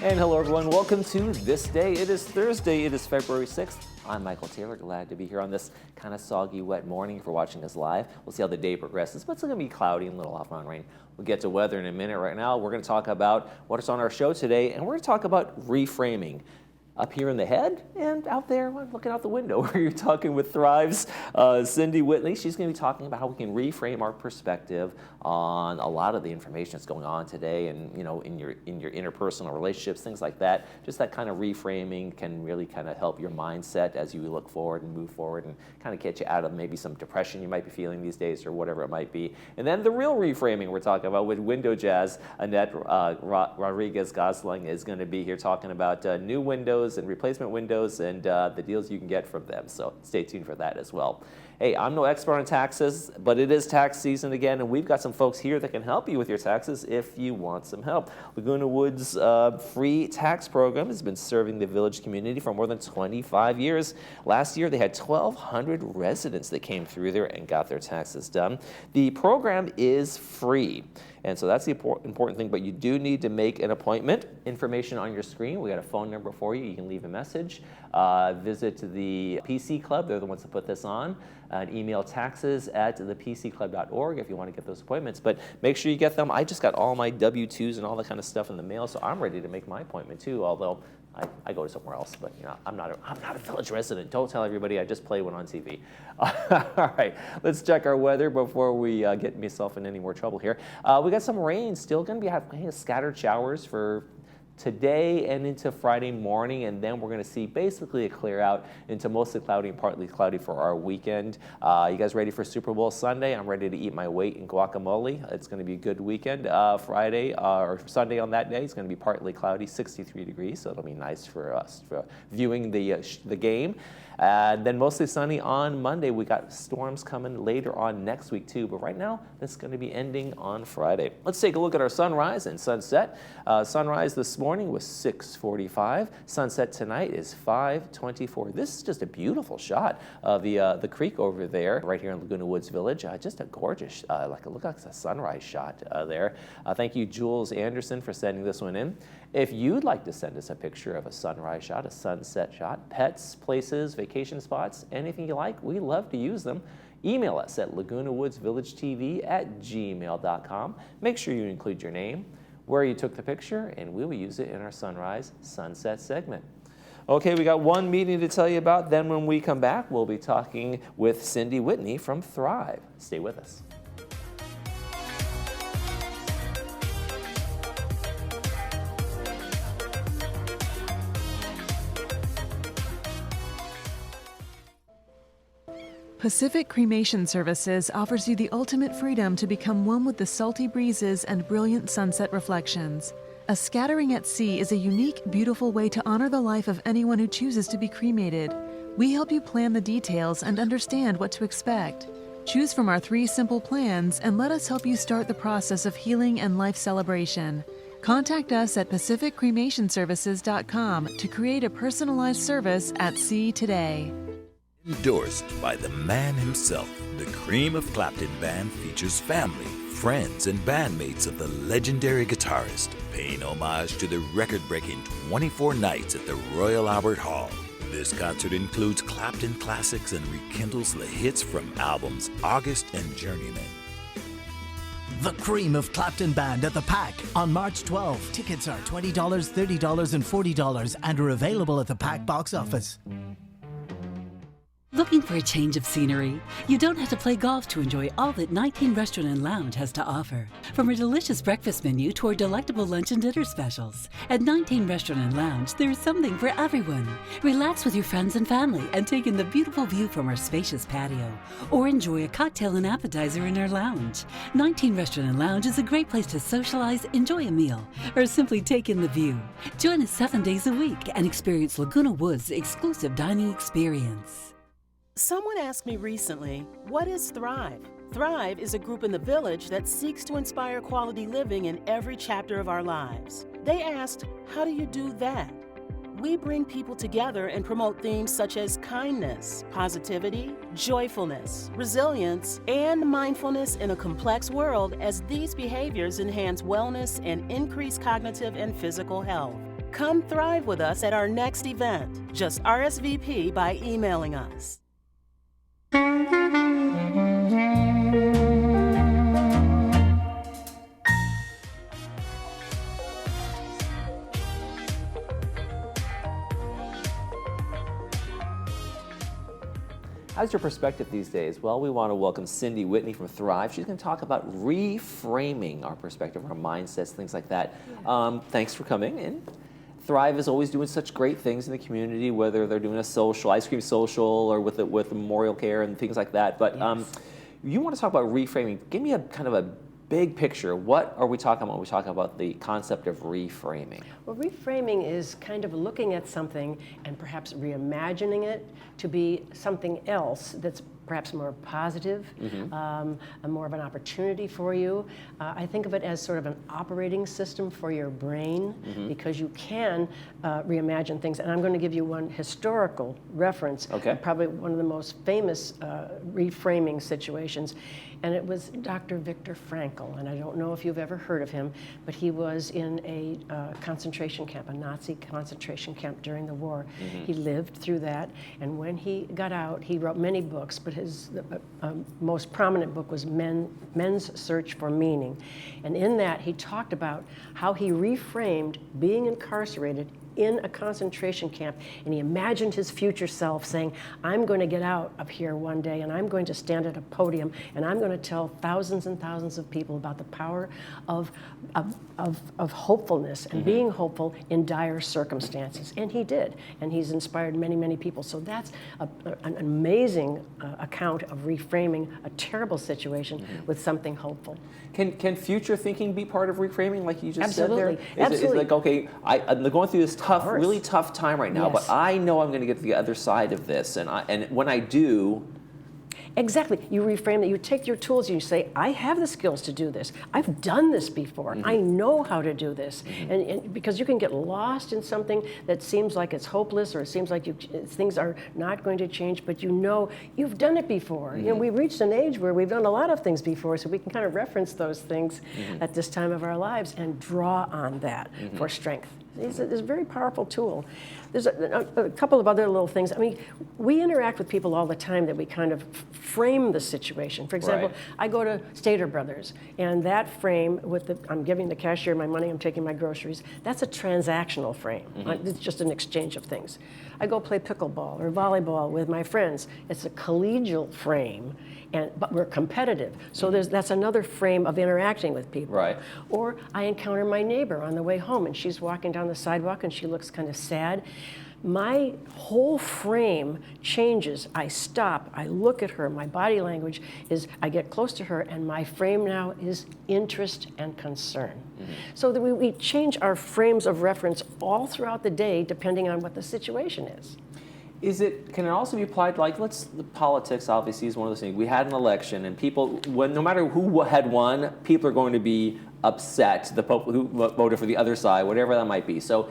And hello everyone, welcome to This Day. It is Thursday, it is February 6th. I'm Michael Taylor, glad to be here on this kind of soggy, wet morning for watching us live. We'll see how the day progresses, but it's going to be cloudy and a little off-and-on rain. We'll get to weather in a minute. Right now, we're going to talk about what is on our show today, and we're going to talk about reframing. Up here in the head and out there looking out the window where you're talking with Thrive's Cindy Whitley. She's going to be talking about how we can reframe our perspective on a lot of the information that's going on today, and in your interpersonal relationships, things like that. Just that kind of reframing can really kind of help your mindset as you look forward and move forward, and kind of get you out of maybe some depression you might be feeling these days or whatever it might be. And then the real reframing we're talking about with Window Jazz. Annette Rodriguez-Gosling is going to be here talking about new windows and replacement windows and the deals you can get from them. So stay tuned for that as well. Hey, I'm no expert on taxes, but it is tax season again, and we've got some folks here that can help you with your taxes if you want some help. Laguna Woods free tax program has been serving the village community for more than 25 years. Last year, they had 1,200 residents that came through there and got their taxes done. The program is free. And so that's the important thing, but you do need to make an appointment. Information on your screen. We got a phone number for you. You can leave a message. Visit the PC Club. They're the ones that put this on. And email taxes@thepcclub.org if you want to get those appointments. But make sure you get them. I just got all my W-2s and all that kind of stuff in the mail, so I'm ready to make my appointment too, although I go to somewhere else, but I'm not a village resident. Don't tell everybody I just play one on TV. All right, let's check our weather before we get myself in any more trouble here. We got some rain, still going to be having scattered showers for today and into Friday morning, and then we're going to see basically a clear out into mostly cloudy and partly cloudy for our weekend. You guys ready for Super Bowl Sunday? I'm ready to eat my weight in guacamole. It's going to be a good weekend. Friday or Sunday on that day, it's going to be partly cloudy, 63 degrees, so it'll be nice for us for viewing the game. And then mostly sunny on Monday. We got storms coming later on next week too, but right now it's going to be ending on Friday. Let's take a look at our sunrise and sunset. Sunrise this morning was 6:45. Sunset tonight is 5:24. This is just a beautiful shot of the creek over there, right here in Laguna Woods Village. Just a gorgeous, look like a sunrise shot there. Thank you, Jules Anderson, for sending this one in. If you'd like to send us a picture of a sunrise shot, a sunset shot, pets, places, vacation spots, anything you like, we love to use them. Email us at lagunawoodsvillagetv@gmail.com. Make sure you include your name, where you took the picture, and we will use it in our sunrise sunset segment. Okay, we got one meeting to tell you about. Then when we come back, we'll be talking with Cindy Whitley from Thrive. Stay with us. Pacific Cremation Services offers you the ultimate freedom to become one with the salty breezes and brilliant sunset reflections. A scattering at sea is a unique, beautiful way to honor the life of anyone who chooses to be cremated. We help you plan the details and understand what to expect. Choose from our 3 simple plans and let us help you start the process of healing and life celebration. Contact us at pacificcremationservices.com to create a personalized service at sea today. Endorsed by the man himself, the Cream of Clapton Band features family, friends, and bandmates of the legendary guitarist, paying homage to the record-breaking 24 nights at the Royal Albert Hall. This concert includes Clapton classics and rekindles the hits from albums August and Journeyman. The Cream of Clapton Band at the Pack on March 12. Tickets are $20, $30, and $40 and are available at the Pack box office. Looking for a change of scenery? You don't have to play golf to enjoy all that 19 Restaurant and Lounge has to offer. From our delicious breakfast menu to our delectable lunch and dinner specials. At 19 Restaurant and Lounge, there is something for everyone. Relax with your friends and family and take in the beautiful view from our spacious patio. Or enjoy a cocktail and appetizer in our lounge. 19 Restaurant and Lounge is a great place to socialize, enjoy a meal, or simply take in the view. Join us 7 days a week and experience Laguna Woods' exclusive dining experience. Someone asked me recently, what is Thrive? Thrive is a group in the village that seeks to inspire quality living in every chapter of our lives. They asked, how do you do that? We bring people together and promote themes such as kindness, positivity, joyfulness, resilience, and mindfulness in a complex world, as these behaviors enhance wellness and increase cognitive and physical health. Come thrive with us at our next event. Just RSVP by emailing us. How's your perspective these days? Well, we want to welcome Cindy Whitney from Thrive. She's going to talk about reframing our perspective, our mindsets, things like that. Thanks for coming in. Thrive is always doing such great things in the community, whether they're doing a social, ice cream social, or with memorial care and things like that. But you want to talk about reframing. Give me a kind of a big picture. What are we talking about when we talk about the concept of reframing? Well, reframing is kind of looking at something and perhaps reimagining it to be something else that's perhaps more positive, more of an opportunity for you. I think of it as sort of an operating system for your brain because you can reimagine things. And I'm going to give you one historical reference, probably one of the most famous reframing situations. And it was Dr. Viktor Frankl. And I don't know if you've ever heard of him, but he was in a concentration camp, a Nazi concentration camp during the war. He lived through that. And when he got out, he wrote many books, but his most prominent book was Men's Search for Meaning. And in that, he talked about how he reframed being incarcerated in a concentration camp, and he imagined his future self saying, I'm going to get out of here one day and I'm going to stand at a podium and I'm going to tell thousands and thousands of people about the power of hopefulness and being hopeful in dire circumstances. And he did, and he's inspired many, many people. So that's an amazing account of reframing a terrible situation with something hopeful. Can future thinking be part of reframing, like you just Absolutely. said there? Absolutely. It's like, okay, I'm going through this really tough time right now, but I know I'm going to get to the other side of this, and when I do. Exactly. You reframe that. You take your tools and you say, I have the skills to do this. I've done this before. I know how to do this. And because you can get lost in something that seems like it's hopeless or it seems like things are not going to change, but you know you've done it before. You know, we've reached an age where we've done a lot of things before, so we can kind of reference those things at this time of our lives and draw on that for strength. It's a very powerful tool. There's a couple of other little things. I mean, we interact with people all the time that we kind of frame the situation. For example, I go to Stater Brothers, and that frame with I'm giving the cashier my money, I'm taking my groceries, that's a transactional frame. It's just an exchange of things. I go play pickleball or volleyball with my friends. It's a collegial frame, but we're competitive. So that's another frame of interacting with people. Right. Or I encounter my neighbor on the way home, and she's walking down the sidewalk, and she looks kind of sad. My whole frame changes. I stop, I look at her, my body language is, I get close to her, and my frame now is interest and concern. So that we change our frames of reference all throughout the day, depending on what the situation is. Can it also be applied, like, the politics obviously is one of those things. We had an election, and people, no matter who had won, people are going to be upset, the people who voted for the other side, whatever that might be. So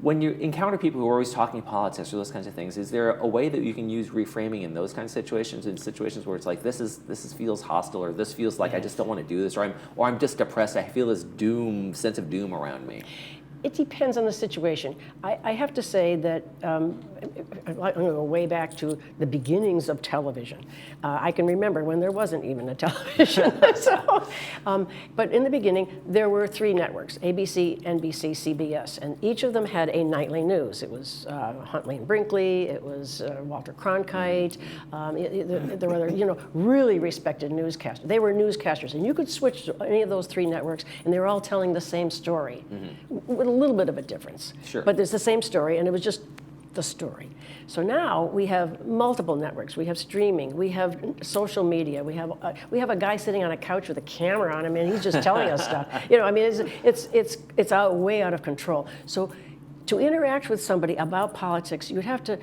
when you encounter people who are always talking politics or those kinds of things, is there a way that you can use reframing in those kinds of situations, in situations where it's like, this feels hostile, or this feels like I just don't want to do this, or I'm just depressed, I feel this sense of doom around me? It depends on the situation. I have to say that I'm going to go way back to the beginnings of television. I can remember when there wasn't even a television. But in the beginning, there were 3 networks, ABC, NBC, CBS, and each of them had a nightly news. It was Huntley and Brinkley, it was Walter Cronkite, there were other, really respected newscasters. They were newscasters, and you could switch to any of those 3 networks, and they were all telling the same story. With a little bit of a difference. Sure. But it's the same story, and it was just the story. So now we have multiple networks. We have streaming. We have social media. We have a guy sitting on a couch with a camera on him, and he's just telling us stuff. It's way out of control. So to interact with somebody about politics, you'd have to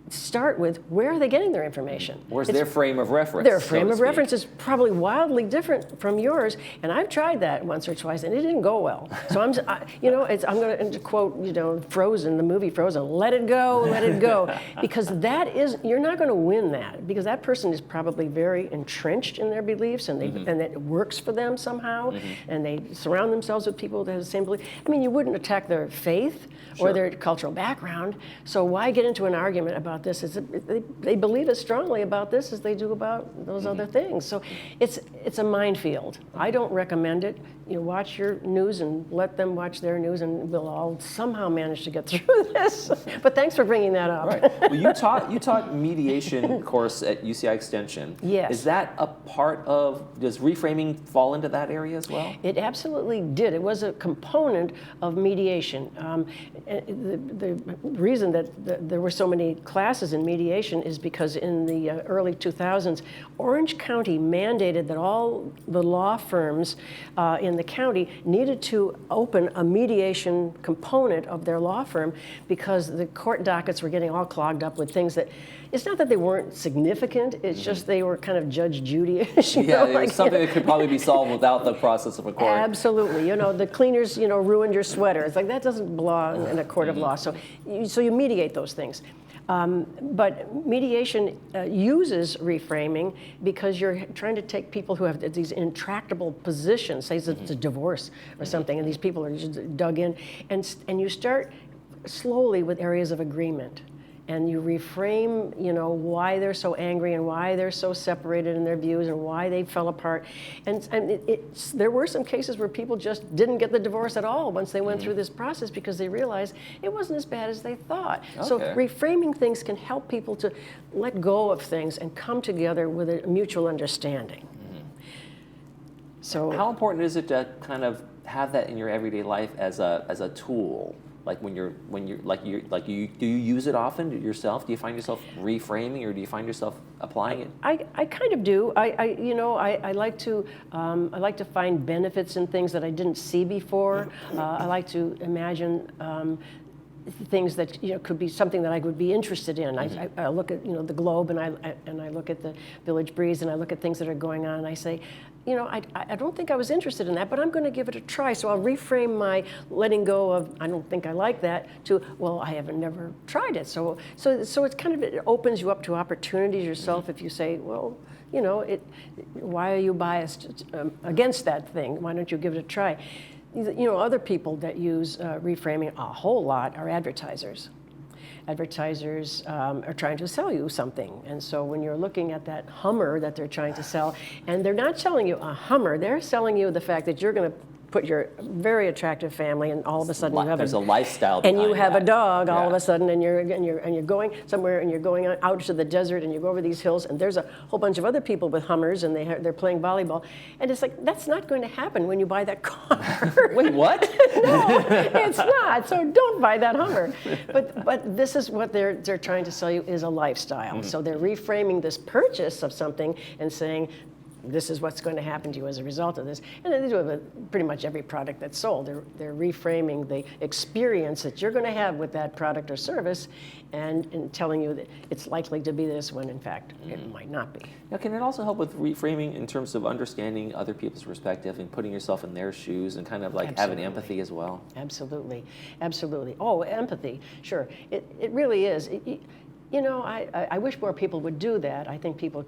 start with where are they getting their information? Where's their frame of reference? Their frame of reference is probably wildly different from yours, and I've tried that once or twice, and it didn't go well. So I'm going to quote, Frozen, the movie Frozen, let it go, because you're not going to win that, because that person is probably very entrenched in their beliefs, and and it works for them somehow, and they surround themselves with people that have the same belief. I mean, you wouldn't attack their faith or their cultural background, so why get into an argument about this? They believe as strongly about this as they do about those other things. So it's a minefield. I don't recommend it. You watch your news and let them watch their news, and we'll all somehow manage to get through this. But thanks for bringing that up. Right. Well, you taught mediation course at UCI Extension. Yes. Is that a part of, does reframing fall into that area as well? It absolutely did. It was a component of mediation. The reason that there were so many classes in mediation is because in the early 2000s, Orange County mandated that all the law firms in the county needed to open a mediation component of their law firm, because the court dockets were getting all clogged up with things that, it's not that they weren't significant, it's just they were kind of Judge Judy-ish. It was something that could probably be solved without the process of a court. Absolutely. The cleaners, ruined your sweater. It's like, that doesn't belong in a court of law. So you mediate those things. But mediation uses reframing because you're trying to take people who have these intractable positions, say it's a divorce or something, and these people are just dug in, and you start slowly with areas of agreement. And you reframe, why they're so angry and why they're so separated in their views and why they fell apart. And there were some cases where people just didn't get the divorce at all once they went through this process, because they realized it wasn't as bad as they thought. Okay. So reframing things can help people to let go of things and come together with a mutual understanding. So how important is it to kind of have that in your everyday life as a tool? Like do you use it often yourself? Do you find yourself reframing, or do you find yourself applying it? I kind of do. I like to find benefits in things that I didn't see before. I like to imagine things that could be something that I would be interested in. I look at the globe, and I look at the Village Breeze, and I look at things that are going on, and I say, I don't think I was interested in that, but I'm going to give it a try. So I'll reframe my letting go of, I don't think I like that, to, well, I haven't never tried it. So it's kind of, it opens you up to opportunities yourself if you say, well, why are you biased against that thing? Why don't you give it a try? Other people that use reframing a whole lot are advertisers. Advertisers are trying to sell you something. And so when you're looking at that Hummer that they're trying to sell, and they're not selling you a Hummer, they're selling you the fact that you're going to put your very attractive family, and all of a sudden you have there's a lifestyle and you behind have that. a dog all of a sudden, and you're going somewhere, and you're going out to the desert, and you go over these hills, and there's a whole bunch of other people with Hummers, and they're playing volleyball, and it's like, that's not going to happen when you buy that car. Wait, what? No, it's not. So don't buy that Hummer. But this is what they're trying to sell you, is a lifestyle. So they're reframing this purchase of something and saying, this is what's going to happen to you as a result of this. And they do it with pretty much every product that's sold. They're reframing the experience that you're going to have with that product or service, and telling you that it's likely to be this when in fact it might not be. Now, can it also help with reframing in terms of understanding other people's perspective and putting yourself in their shoes and kind of like having empathy as well? Absolutely. Absolutely. Oh, empathy. Sure. It really is. I wish more people would do that. I think people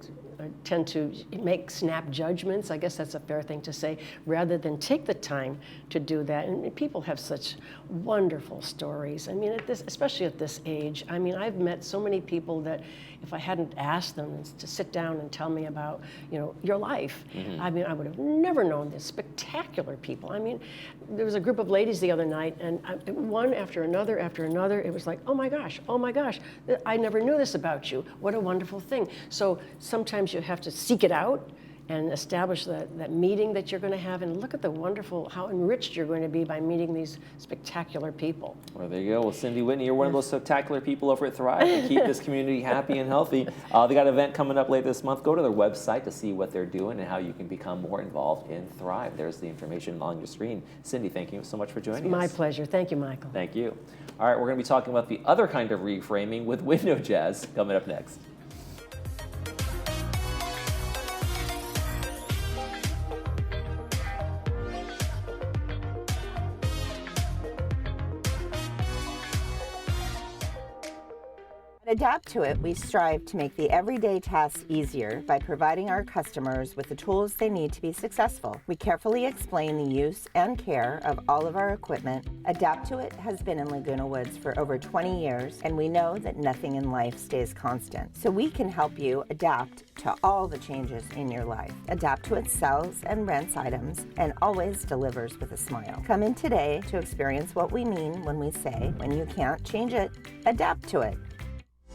tend to make snap judgments. I guess that's a fair thing to say, rather than take the time to do that. And people have such wonderful stories. I mean, especially at this age. I mean, I've met so many people that if I hadn't asked them to sit down and tell me about, your life, I mean, I would have never known this. Spectacular people. I mean, there was a group of ladies the other night, and one after another, it was like, oh my gosh, I never knew this about you. What a wonderful thing. So sometimes you have to seek it out and establish that meeting that you're going to have, and look at the wonderful, how enriched you're going to be by meeting these spectacular people. Well, there you go. Well, Cindy Whitney, you're one of those spectacular people over at Thrive that keep this community happy and healthy. They got an event coming up later this month. Go to their website to see what they're doing and how you can become more involved in Thrive. There's the information on your screen. Cindy, thank you so much for joining us. My pleasure. Thank you, Michael. Thank you. All right, we're going to be talking about the other kind of reframing with window jazz coming up next. Adapt to it, we strive to make the everyday tasks easier by providing our customers with the tools they need to be successful. We carefully explain the use and care of all of our equipment. Adapt to it has been in Laguna Woods for over 20 years, and we know that nothing in life stays constant. So we can help you adapt to all the changes in your life. Adapt to it sells and rents items and always delivers with a smile. Come in today to experience what we mean when we say, when you can't change it, adapt to it.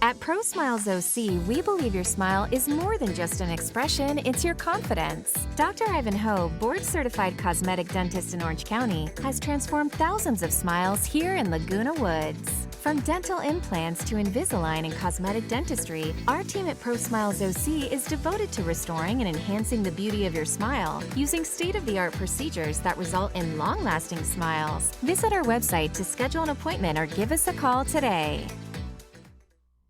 At Pro Smiles OC, we believe your smile is more than just an expression, it's your confidence. Dr. Ivan Ho, board-certified cosmetic dentist in Orange County, has transformed thousands of smiles here in Laguna Woods. From dental implants to Invisalign and cosmetic dentistry, our team at Pro Smiles OC is devoted to restoring and enhancing the beauty of your smile using state-of-the-art procedures that result in long-lasting smiles. Visit our website to schedule an appointment or give us a call today.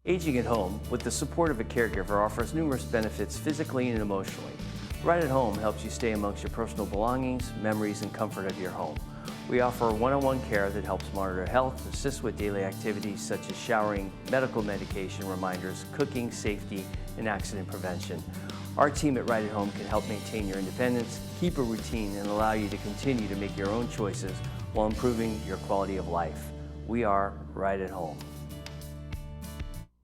Aging at home with the support of a caregiver offers numerous benefits physically and emotionally. Right at Home helps you stay amongst your personal belongings, memories, and comfort of your home. We offer one-on-one care that helps monitor health, assist with daily activities such as showering, medical medication reminders, cooking, safety, and accident prevention. Our team at Right at Home can help maintain your independence, keep a routine, and allow you to continue to make your own choices while improving your quality of life. We are Right at Home.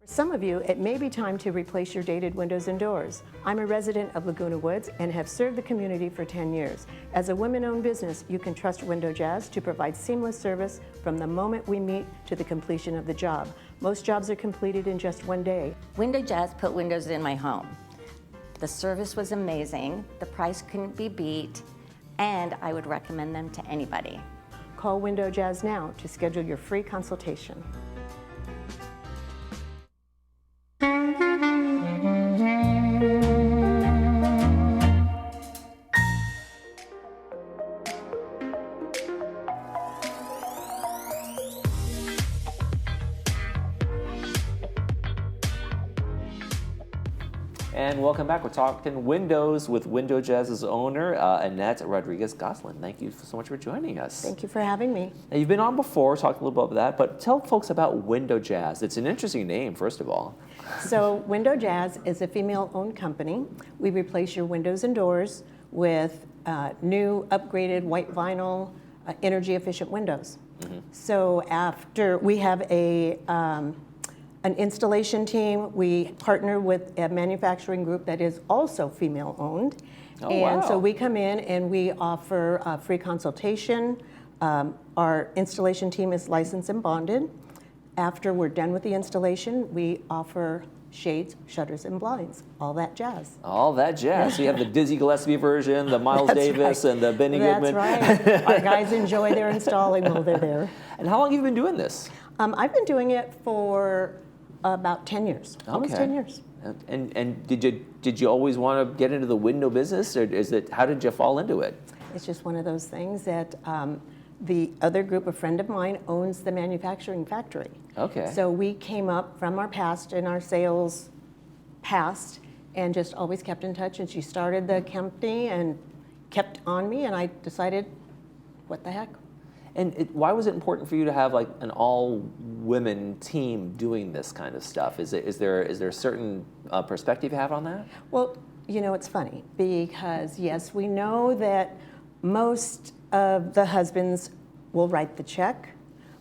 For some of you, it may be time to replace your dated windows and doors. I'm a resident of Laguna Woods and have served the community for 10 years. As a women-owned business, you can trust Window Jazz to provide seamless service from the moment we meet to the completion of the job. Most jobs are completed in just one day. Window Jazz put windows in my home. The service was amazing, the price couldn't be beat, and I would recommend them to anybody. Call Window Jazz now to schedule your free consultation. And welcome back. We're talking windows with Window Jazz's owner, Annette Rodriguez-Goslin. Thank you so much for joining us. Thank you for having me. Now, you've been on before, talked a little bit about that, but tell folks about Window Jazz. It's an interesting name, first of all. So Window Jazz is a female-owned company. We replace your windows and doors with new upgraded white vinyl energy-efficient windows. So after we have an installation team, we partner with a manufacturing group that is also female-owned. And so we come in and we offer a free consultation. Our installation team is licensed and bonded. After we're done with the installation, we offer shades, shutters, and blinds, all that jazz. All that jazz. So you have the Dizzy Gillespie version, the Miles Davis, and the Benny Goodman. That's right. Our guys enjoy their installing while they're there. And how long have you been doing this? I've been doing it for about 10 years, almost 10 years. And did you always want to get into the window business, or how did you fall into it? It's just one of those things that the other group, a friend of mine, owns the manufacturing factory. Okay. So we came up from our past and our sales past and just always kept in touch. And she started the company and kept on me, and I decided, what the heck? And why was it important for you to have like an all-women team doing this kind of stuff? Is there a certain perspective you have on that? Well, you know, it's funny because yes, we know that most of the husbands will write the check,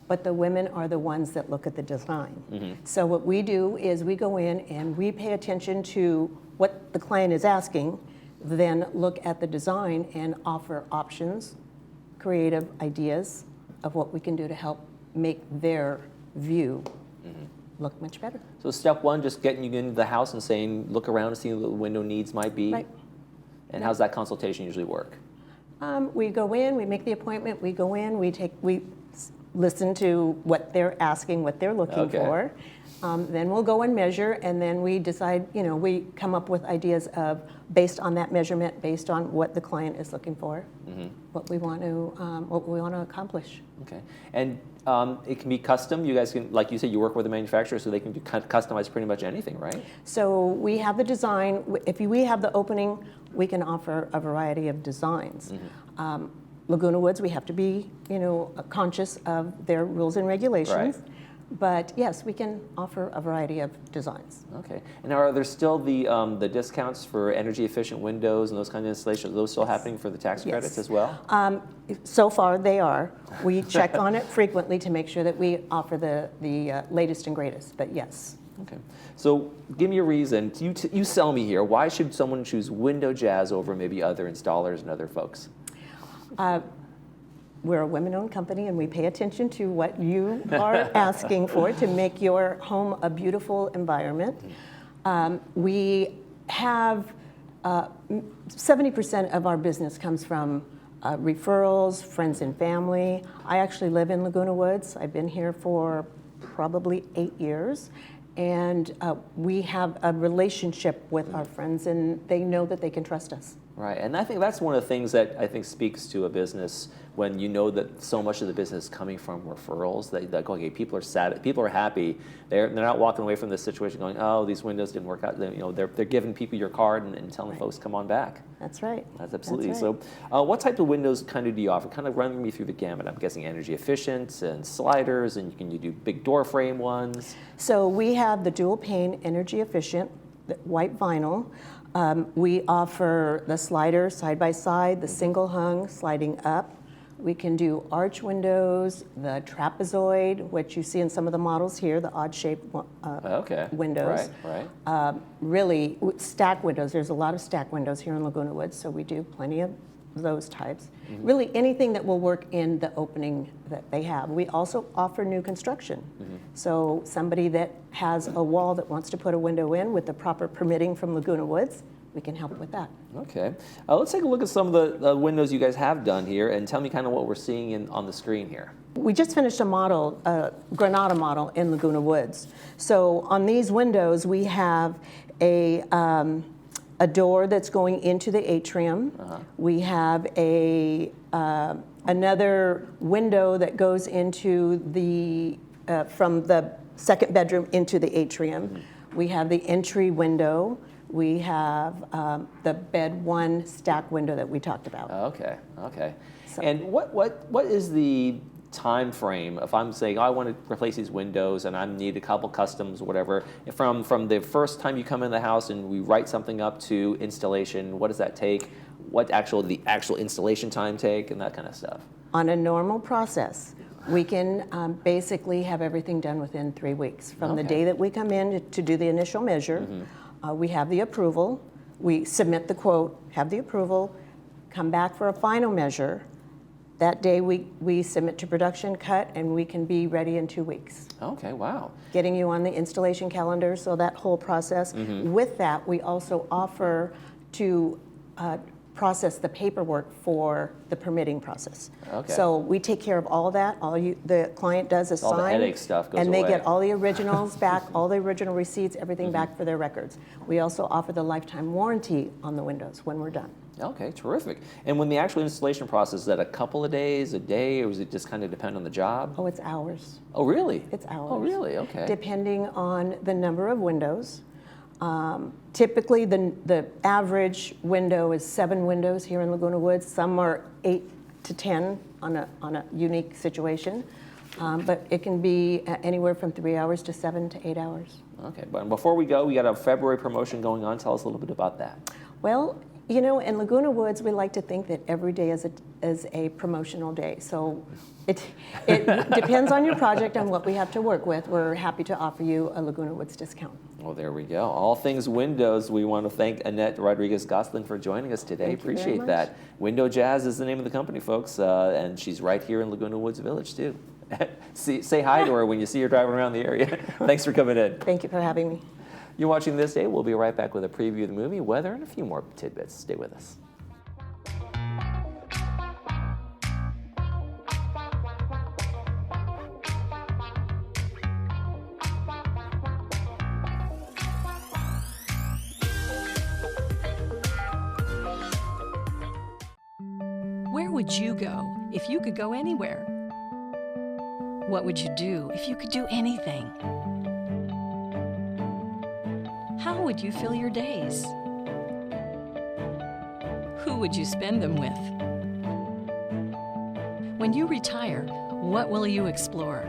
but the women are the ones that look at the design. So what we do is we go in and we pay attention to what the client is asking, then look at the design and offer options, creative ideas of what we can do to help make their view look much better. So step one, just getting you into the house and saying, look around and see what the window needs might be. Right. And how's that consultation usually work? We go in, we make the appointment, we go in, we listen to what they're asking, what they're looking for. Then we'll go and measure, and then we decide, we come up with ideas of, based on that measurement, based on what the client is looking for, what we want to accomplish. Okay. And it can be custom. You guys can, like you said, you work with a manufacturer, so they can customize pretty much anything, right? So we have the design. If we have the opening, we can offer a variety of designs. Laguna Woods, we have to be, conscious of their rules and regulations. Right. But yes, we can offer a variety of designs. Okay. And are there still the discounts for energy efficient windows and those kind of installations? Are those still happening for the tax credits as well? So far, they are. We check on it frequently to make sure that we offer the latest and greatest. But yes. Okay. So give me a reason. You sell me here. Why should someone choose Window Jazz over maybe other installers and other folks? We're a women-owned company, and we pay attention to what you are asking for to make your home a beautiful environment. We have 70% of our business comes from referrals, friends and family. I actually live in Laguna Woods. I've been here for probably 8 years. And we have a relationship with our friends, and they know that they can trust us. Right, and I think that's one of the things that I think speaks to a business when you know that so much of the business is coming from referrals. That okay, people are sad, people are happy. They're not walking away from this situation going, oh, these windows didn't work out. They're giving people your card and telling folks come on back. That's right. That's absolutely. That's right. So, what type of windows kind of do you offer? Kind of run me through the gamut. I'm guessing energy efficient and sliders, and you do big door frame ones. So we have the dual pane energy efficient, the white vinyl. We offer the slider side by side, the single hung sliding up. We can do arch windows, the trapezoid, which you see in some of the models here, the odd shaped windows. Right. Really, stack windows. There's a lot of stack windows here in Laguna Woods, so we do plenty of those types. Really anything that will work in the opening that they have. We also offer new construction. So somebody that has a wall that wants to put a window in with the proper permitting from Laguna Woods, we can help with that. Okay. Let's take a look at some of the windows you guys have done here and tell me kind of what we're seeing on the screen here. We just finished a model, Granada model in Laguna Woods. So on these windows, we have a door that's going into the atrium. We have another window that goes into the from the second bedroom into the atrium. We have the entry window. We have the bed one stack window that we talked about. Okay. So, and what is the time frame if I'm saying, oh, I want to replace these windows and I need a couple customs or whatever, from the first time you come in the house and we write something up to installation, what does that take? What the actual installation time take and that kind of stuff? On a normal process, we can basically have everything done within 3 weeks. From the day that we come in to do the initial measure, we have the approval, we submit the quote, have the approval, come back for a final measure. That day we submit to production, cut, and we can be ready in 2 weeks. Okay, wow. Getting you on the installation calendar, so that whole process. With that, we also offer to process the paperwork for the permitting process. Okay. So we take care of all that. The client does is all sign. the headache stuff goes and they away. get all the originals back, all the original receipts, everything back for their records. We also offer the lifetime warranty on the windows when we're done. Okay, terrific. And when the actual installation process, is that a couple of days, a day, or does it just kind of depend on the job? Oh, it's hours. Oh, really? It's hours. Oh, really? Okay. Depending on the number of windows. Typically, the average window is 7 windows here in Laguna Woods. Some are 8 to 10 on a unique situation. But it can be anywhere from 3 hours to 7 to 8 hours. Okay, but before we go, we got a February promotion going on. Tell us a little bit about that. Well, in Laguna Woods, we like to think that every day is a promotional day. So it depends on your project and what we have to work with. We're happy to offer you a Laguna Woods discount. Well, there we go. All things windows. We want to thank Annette Rodriguez-Gosling for joining us today. Thank you very Appreciate much. that. Window Jazz is the name of the company, folks, and she's right here in Laguna Woods Village, too. Say hi to her when you see her driving around the area. Thanks for coming in. Thank you for having me. You're watching This Day. We'll be right back with a preview of the movie, weather, and a few more tidbits. Stay with us. Where would you go if you could go anywhere? What would you do if you could do anything? How would you fill your days? Who would you spend them with? When you retire, what will you explore?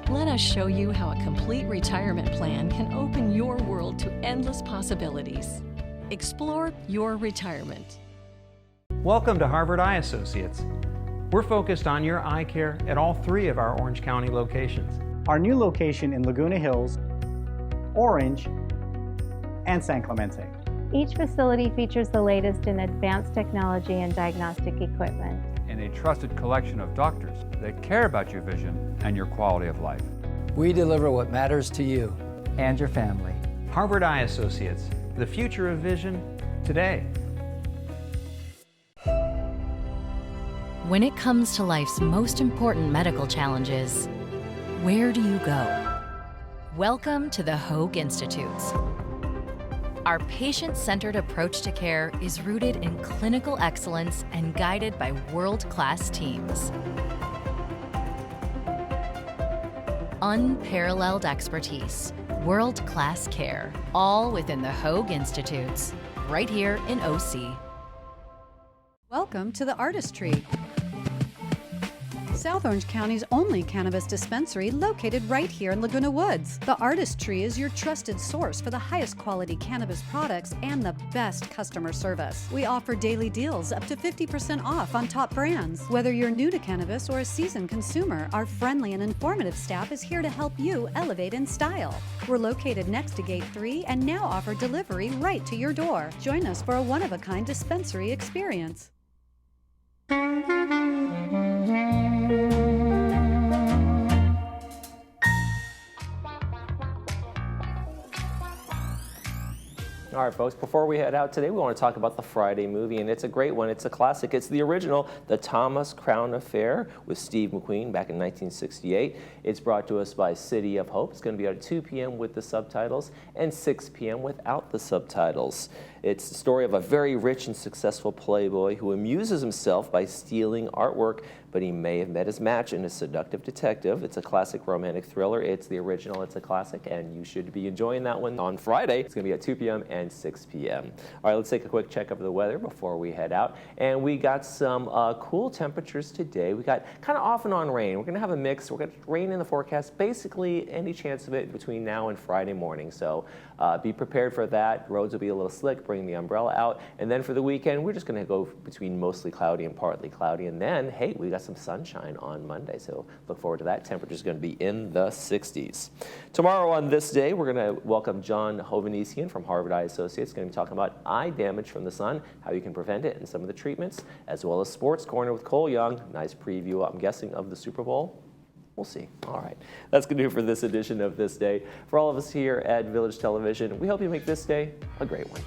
Let us show you how a complete retirement plan can open your world to endless possibilities. Explore your retirement. Welcome to Harvard Eye Associates. We're focused on your eye care at all 3 of our Orange County locations. Our new location in Laguna Hills, Orange, and San Clemente. Each facility features the latest in advanced technology and diagnostic equipment. And a trusted collection of doctors that care about your vision and your quality of life. We deliver what matters to you and your family. Harvard Eye Associates, the future of vision today. When it comes to life's most important medical challenges, where do you go? Welcome to the Hoag Institutes. Our patient-centered approach to care is rooted in clinical excellence and guided by world-class teams. Unparalleled expertise, world-class care, all within the Hoag Institutes, right here in OC. Welcome to the Artistry, South Orange County's only cannabis dispensary located right here in Laguna Woods. The Artistry is your trusted source for the highest quality cannabis products and the best customer service. We offer daily deals up to 50% off on top brands. Whether you're new to cannabis or a seasoned consumer, our friendly and informative staff is here to help you elevate in style. We're located next to Gate 3 and now offer delivery right to your door. Join us for a one-of-a-kind dispensary experience. All right, folks, before we head out today, we want to talk about the Friday movie, and it's a great one. It's a classic. It's the original, The Thomas Crown Affair with Steve McQueen back in 1968. It's brought to us by City of Hope. It's going to be at 2 p.m. with the subtitles and 6 p.m. without the subtitles. It's the story of a very rich and successful playboy who amuses himself by stealing artwork, but he may have met his match in a seductive detective. It's a classic romantic thriller. It's the original. It's a classic, and you should be enjoying that one on Friday. It's going to be at 2 p.m. and 6 p.m. All right, let's take a quick check of the weather before we head out. And we got some cool temperatures today. We got kind of off and on rain. We're going to have a mix. We're going to rain in the forecast, basically any chance of it between now and Friday morning. So be prepared for that. Roads will be a little slick. Bring the umbrella out. And then for the weekend, we're just going to go between mostly cloudy and partly cloudy. And then, hey, we got some sunshine on Monday. So look forward to that. Temperature's going to be in the 60s. Tomorrow on This Day, we're going to welcome John Hovannisian from Harvard Eye Associates. Going to be talking about eye damage from the sun, how you can prevent it, and some of the treatments, as well as Sports Corner with Cole Young. Nice preview, I'm guessing, of the Super Bowl. We'll see. All right. That's going to do it for this edition of This Day. For all of us here at Village Television, we hope you make this day a great one.